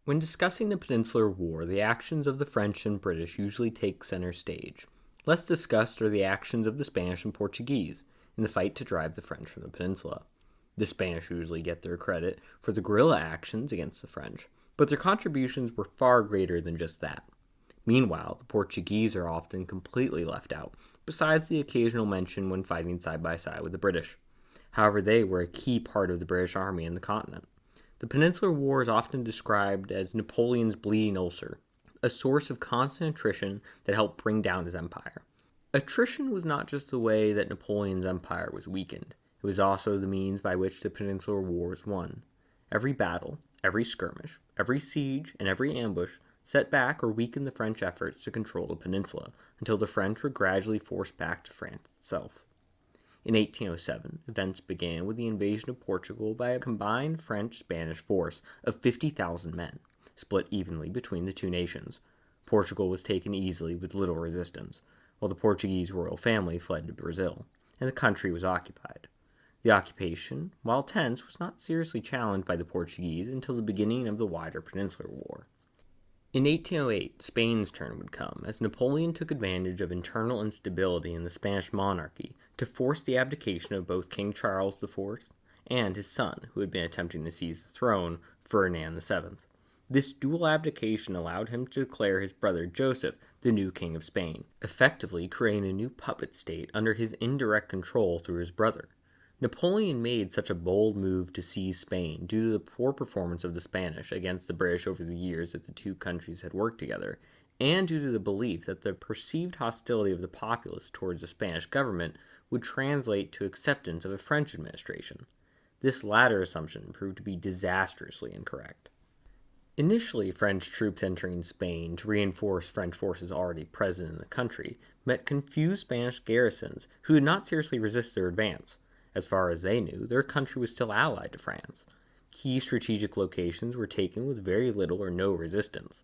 When discussing the Peninsular War, the actions of the French and British usually take center stage. Less discussed are the actions of the Spanish and Portuguese in the fight to drive the French from the peninsula. The Spanish usually get their credit for the guerrilla actions against the French, but their contributions were far greater than just that. Meanwhile, the Portuguese are often completely left out, besides the occasional mention when fighting side by side with the British. However, they were a key part of the British Army in the continent. The Peninsular War is often described as Napoleon's bleeding ulcer, a source of constant attrition that helped bring down his empire. Attrition was not just the way that Napoleon's empire was weakened, it was also the means by which the Peninsular War was won. Every battle, every skirmish, every siege, and every ambush set back or weakened the French efforts to control the peninsula until the French were gradually forced back to France itself. In 1807, events began with the invasion of Portugal by a combined French-Spanish force of 50,000 men, split evenly between the two nations. Portugal was taken easily with little resistance, while the Portuguese royal family fled to Brazil, and the country was occupied. The occupation, while tense, was not seriously challenged by the Portuguese until the beginning of the wider Peninsular War. In 1808, Spain's turn would come, as Napoleon took advantage of internal instability in the Spanish monarchy to force the abdication of both King Charles IV and his son, who had been attempting to seize the throne, Ferdinand VII. This dual abdication allowed him to declare his brother Joseph the new king of Spain, effectively creating a new puppet state under his indirect control through his brother. Napoleon made such a bold move to seize Spain due to the poor performance of the Spanish against the British over the years that the two countries had worked together, and due to the belief that the perceived hostility of the populace towards the Spanish government would translate to acceptance of a French administration. This latter assumption proved to be disastrously incorrect. Initially, French troops entering Spain to reinforce French forces already present in the country met confused Spanish garrisons who did not seriously resist their advance. As far as they knew, their country was still allied to France. Key strategic locations were taken with very little or no resistance.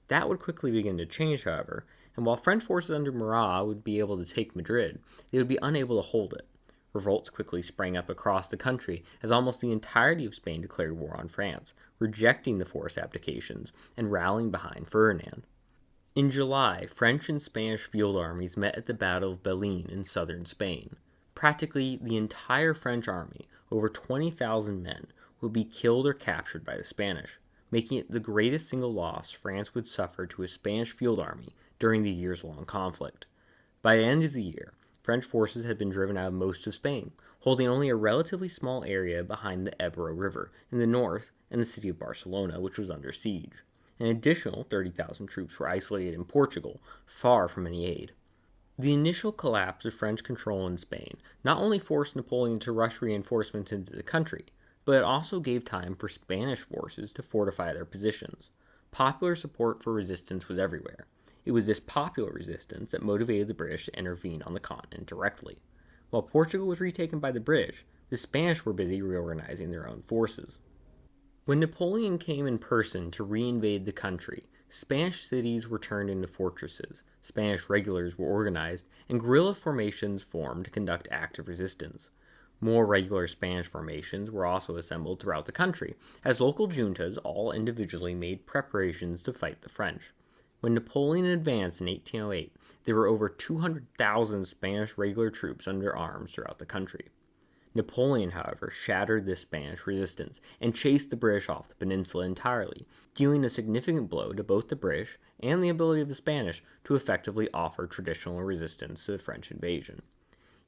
That would quickly begin to change, however, and while French forces under Murat would be able to take Madrid, they would be unable to hold it. Revolts quickly sprang up across the country as almost the entirety of Spain declared war on France, rejecting the forced abdications and rallying behind Ferdinand. In July, French and Spanish field armies met at the Battle of Belen in southern Spain. Practically the entire French army, over 20,000 men, would be killed or captured by the Spanish, making it the greatest single loss France would suffer to a Spanish field army during the years-long conflict. By the end of the year, French forces had been driven out of most of Spain, holding only a relatively small area behind the Ebro River in the north and the city of Barcelona, which was under siege. An additional 30,000 troops were isolated in Portugal, far from any aid. The initial collapse of French control in Spain not only forced Napoleon to rush reinforcements into the country, but it also gave time for Spanish forces to fortify their positions. Popular support for resistance was everywhere. It was this popular resistance that motivated the British to intervene on the continent directly. While Portugal was retaken by the British, the Spanish were busy reorganizing their own forces. When Napoleon came in person to reinvade the country, Spanish cities were turned into fortresses, Spanish regulars were organized, and guerrilla formations formed to conduct active resistance. More regular Spanish formations were also assembled throughout the country, as local juntas all individually made preparations to fight the French. When Napoleon advanced in 1808, there were over 200,000 Spanish regular troops under arms throughout the country. Napoleon, however, shattered this Spanish resistance and chased the British off the peninsula entirely, dealing a significant blow to both the British and the ability of the Spanish to effectively offer traditional resistance to the French invasion.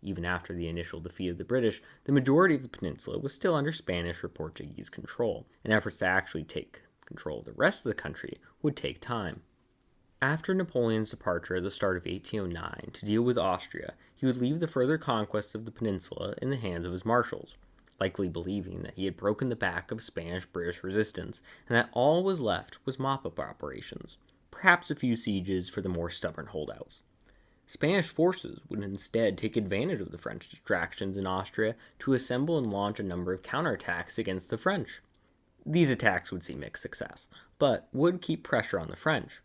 Even after the initial defeat of the British, the majority of the peninsula was still under Spanish or Portuguese control, and efforts to actually take control of the rest of the country would take time. After Napoleon's departure at the start of 1809 to deal with Austria, he would leave the further conquest of the peninsula in the hands of his marshals, likely believing that he had broken the back of Spanish-British resistance and that all was left was mop-up operations, perhaps a few sieges for the more stubborn holdouts. Spanish forces would instead take advantage of the French distractions in Austria to assemble and launch a number of counterattacks against the French. These attacks would see mixed success, but would keep pressure on the French.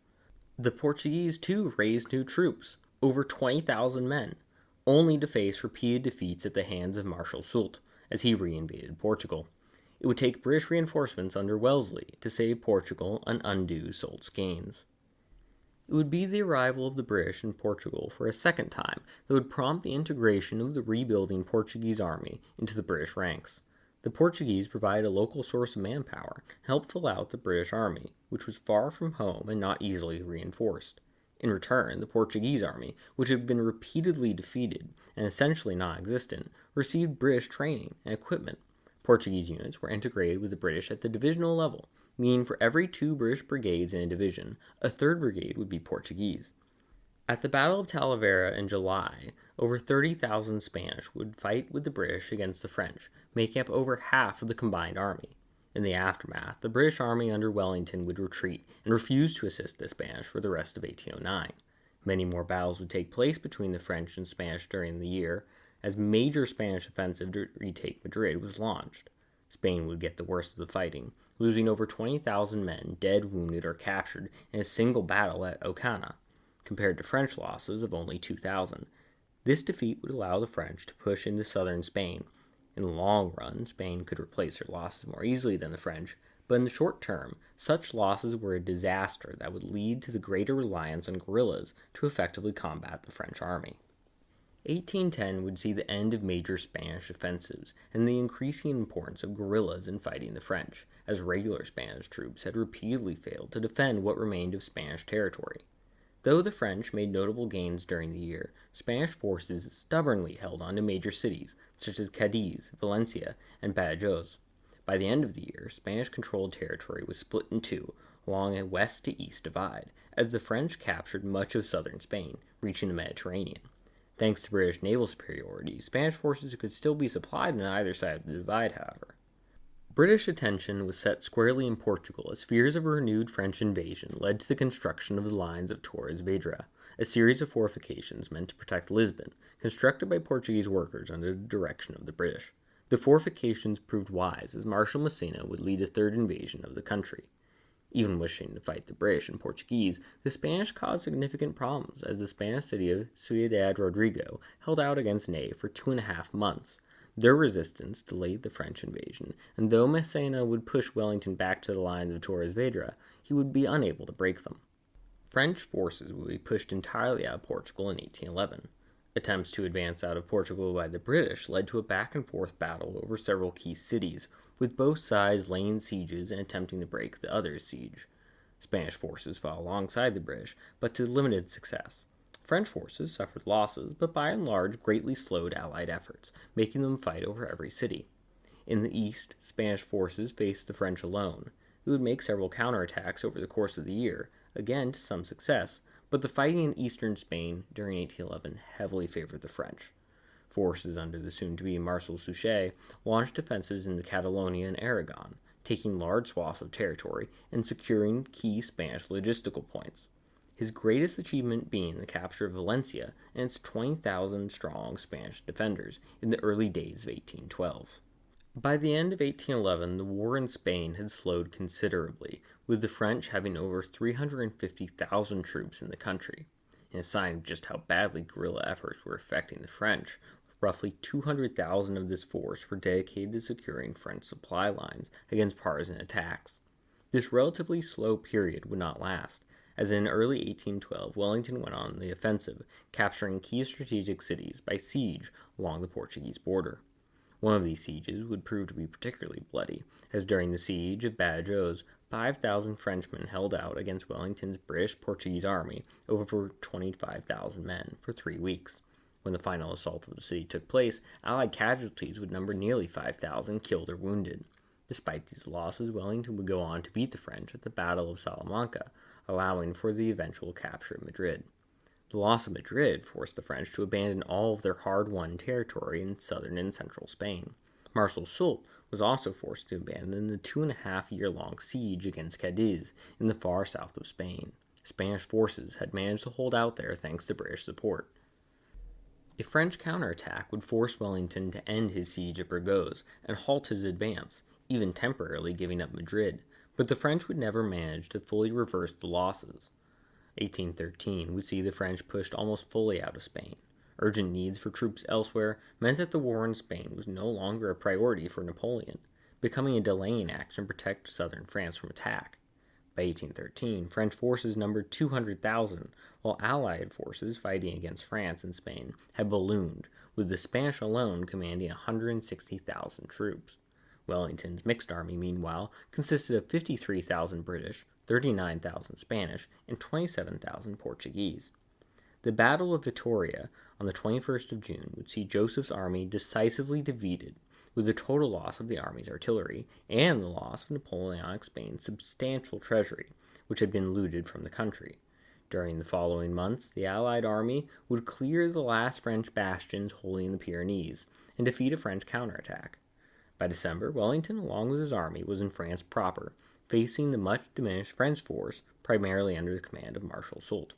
The Portuguese, too, raised new troops, over 20,000 men, only to face repeated defeats at the hands of Marshal Soult as he reinvaded Portugal. It would take British reinforcements under Wellesley to save Portugal and undo Soult's gains. It would be the arrival of the British in Portugal for a second time that would prompt the integration of the rebuilding Portuguese army into the British ranks. The Portuguese provided a local source of manpower and helped fill out the British army, which was far from home and not easily reinforced. In return, the Portuguese army, which had been repeatedly defeated and essentially non-existent, received British training and equipment. Portuguese units were integrated with the British at the divisional level, meaning for every 2 British brigades in a division, a 3rd brigade would be Portuguese. At the Battle of Talavera in July, over 30,000 Spanish would fight with the British against the French, making up over half of the combined army. In the aftermath, the British army under Wellington would retreat and refuse to assist the Spanish for the rest of 1809. Many more battles would take place between the French and Spanish during the year, as major Spanish offensive to retake Madrid was launched. Spain would get the worst of the fighting, losing over 20,000 men dead, wounded, or captured in a single battle at Ocana, compared to French losses of only 2,000. This defeat would allow the French to push into southern Spain. In the long run, Spain could replace her losses more easily than the French, but in the short term, such losses were a disaster that would lead to the greater reliance on guerrillas to effectively combat the French army. 1810 would see the end of major Spanish offensives and the increasing importance of guerrillas in fighting the French, as regular Spanish troops had repeatedly failed to defend what remained of Spanish territory. Though the French made notable gains during the year, Spanish forces stubbornly held on to major cities such as Cadiz, Valencia, and Badajoz. By the end of the year, Spanish-controlled territory was split in two along a west-to-east divide, as the French captured much of southern Spain, reaching the Mediterranean. Thanks to British naval superiority, Spanish forces could still be supplied on either side of the divide, however. British attention was set squarely in Portugal as fears of a renewed French invasion led to the construction of the lines of Torres Vedras, a series of fortifications meant to protect Lisbon, constructed by Portuguese workers under the direction of the British. The fortifications proved wise as Marshal Massena would lead a third invasion of the country. Even wishing to fight the British and Portuguese, the Spanish caused significant problems as the Spanish city of Ciudad Rodrigo held out against Ney for 2.5 months. Their resistance delayed the French invasion, and though Massena would push Wellington back to the lines of Torres Vedras, he would be unable to break them. French forces would be pushed entirely out of Portugal in 1811. Attempts to advance out of Portugal by the British led to a back-and-forth battle over several key cities, with both sides laying sieges and attempting to break the other's siege. Spanish forces fought alongside the British, but to limited success. French forces suffered losses, but by and large greatly slowed Allied efforts, making them fight over every city. In the east, Spanish forces faced the French alone. It would make several counterattacks over the course of the year, again to some success, but the fighting in eastern Spain during 1811 heavily favored the French. Forces under the soon-to-be Marshal Suchet launched offensives into Catalonia and Aragon, taking large swaths of territory and securing key Spanish logistical points. His greatest achievement being the capture of Valencia and its 20,000-strong Spanish defenders in the early days of 1812. By the end of 1811, the war in Spain had slowed considerably, with the French having over 350,000 troops in the country. In a sign of just how badly guerrilla efforts were affecting the French, roughly 200,000 of this force were dedicated to securing French supply lines against partisan attacks. This relatively slow period would not last, as in early 1812 Wellington went on the offensive, capturing key strategic cities by siege along the Portuguese border. One of these sieges would prove to be particularly bloody, as during the siege of Badajoz, 5,000 Frenchmen held out against Wellington's British-Portuguese army of over 25,000 men for 3 weeks. When the final assault of the city took place, Allied casualties would number nearly 5,000 killed or wounded. Despite these losses, Wellington would go on to beat the French at the Battle of Salamanca, allowing for the eventual capture of Madrid. The loss of Madrid forced the French to abandon all of their hard-won territory in southern and central Spain. Marshal Soult was also forced to abandon the 2.5-year-long siege against Cadiz in the far south of Spain. Spanish forces had managed to hold out there thanks to British support. A French counterattack would force Wellington to end his siege at Burgos and halt his advance, even temporarily giving up Madrid, but the French would never manage to fully reverse the losses. 1813 would see the French pushed almost fully out of Spain. Urgent needs for troops elsewhere meant that the war in Spain was no longer a priority for Napoleon. becoming a delaying action to protect southern France from attack. By 1813, French forces numbered 200,000, while Allied forces fighting against France and Spain had ballooned, with the Spanish alone commanding 160,000 troops. Wellington's mixed army, meanwhile, consisted of 53,000 British, 39,000 Spanish, and 27,000 Portuguese. The Battle of Vittoria on the 21st of June would see Joseph's army decisively defeated, with the total loss of the army's artillery and the loss of Napoleonic Spain's substantial treasury, which had been looted from the country. During the following months, the Allied army would clear the last French bastions holding the Pyrenees and defeat a French counterattack. By December, Wellington, along with his army, was in France proper, facing the much diminished French force, primarily under the command of Marshal Soult.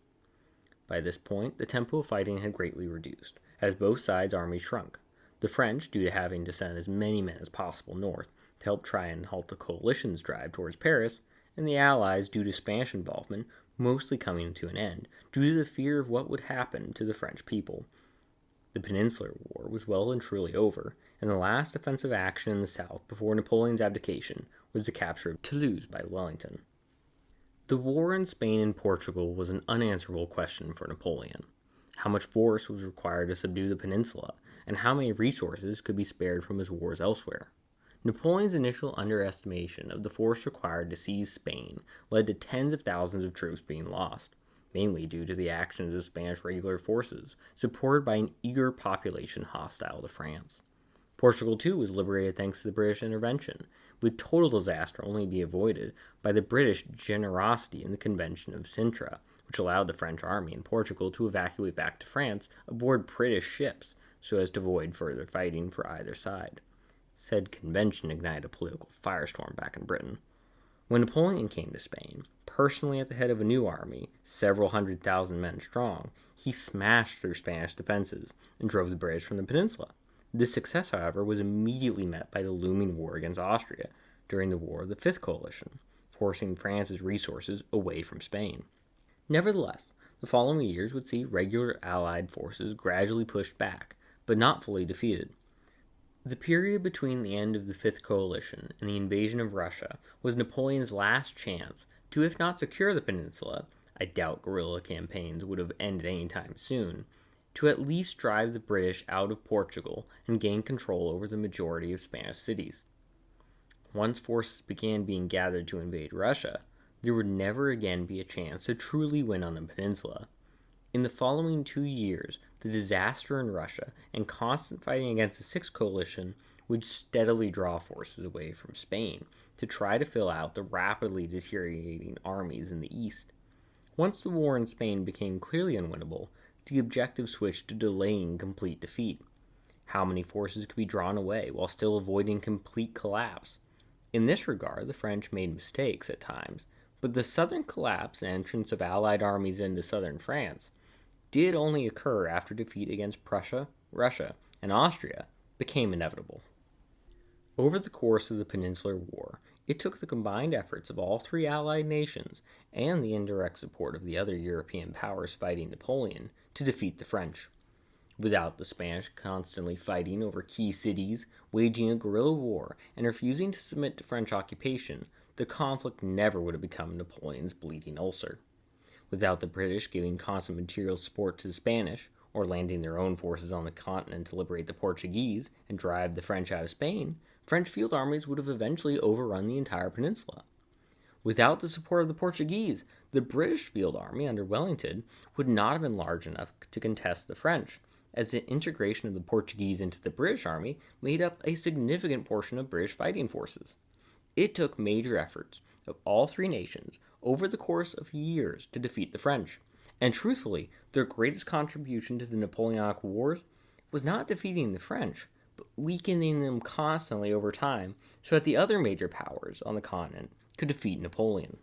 By this point, the tempo of fighting had greatly reduced, as both sides' armies shrunk. The French, due to having to send as many men as possible north to help try and halt the coalition's drive towards Paris, and the Allies, due to Spanish involvement, mostly coming to an end, due to the fear of what would happen to the French people. The Peninsular War was well and truly over, and the last offensive action in the south before Napoleon's abdication was the capture of Toulouse by Wellington. The war in Spain and Portugal was an unanswerable question for Napoleon. How much force was required to subdue the peninsula, and how many resources could be spared from his wars elsewhere? Napoleon's initial underestimation of the force required to seize Spain led to tens of thousands of troops being lost, mainly due to the actions of Spanish regular forces, supported by an eager population hostile to France. Portugal, too, was liberated thanks to the British intervention, with total disaster only to be avoided by the British generosity in the Convention of Sintra, which allowed the French army in Portugal to evacuate back to France aboard British ships so as to avoid further fighting for either side. Said convention ignited a political firestorm back in Britain. When Napoleon came to Spain, personally at the head of a new army, several 100,000 men strong, he smashed through Spanish defenses and drove the British from the peninsula. This success, however, was immediately met by the looming war against Austria during the War of the Fifth Coalition, forcing France's resources away from Spain. Nevertheless, the following years would see regular Allied forces gradually pushed back, but not fully defeated. The period between the end of the Fifth Coalition and the invasion of Russia was Napoleon's last chance to, if not secure the peninsula, I doubt guerrilla campaigns would have ended any time soon, to at least drive the British out of Portugal and gain control over the majority of Spanish cities. Once forces began being gathered to invade Russia, there would never again be a chance to truly win on the peninsula. In the following 2 years, the disaster in Russia and constant fighting against the Sixth Coalition would steadily draw forces away from Spain to try to fill out the rapidly deteriorating armies in the east. Once the war in Spain became clearly unwinnable, the objective switched to delaying complete defeat. How many forces could be drawn away while still avoiding complete collapse? In this regard, the French made mistakes at times, but the southern collapse and entrance of Allied armies into southern France did only occur after defeat against Prussia, Russia, and Austria became inevitable. Over the course of the Peninsular War, it took the combined efforts of all three Allied nations and the indirect support of the other European powers fighting Napoleon to defeat the French. Without the Spanish constantly fighting over key cities, waging a guerrilla war, and refusing to submit to French occupation, the conflict never would have become Napoleon's bleeding ulcer. Without the British giving constant material support to the Spanish, or landing their own forces on the continent to liberate the Portuguese and drive the French out of Spain, French field armies would have eventually overrun the entire peninsula. Without the support of the Portuguese, the British field army under Wellington would not have been large enough to contest the French, as the integration of the Portuguese into the British army made up a significant portion of British fighting forces. It took major efforts of all three nations over the course of years to defeat the French, and truthfully, their greatest contribution to the Napoleonic Wars was not defeating the French, but weakening them constantly over time so that the other major powers on the continent could defeat Napoleon.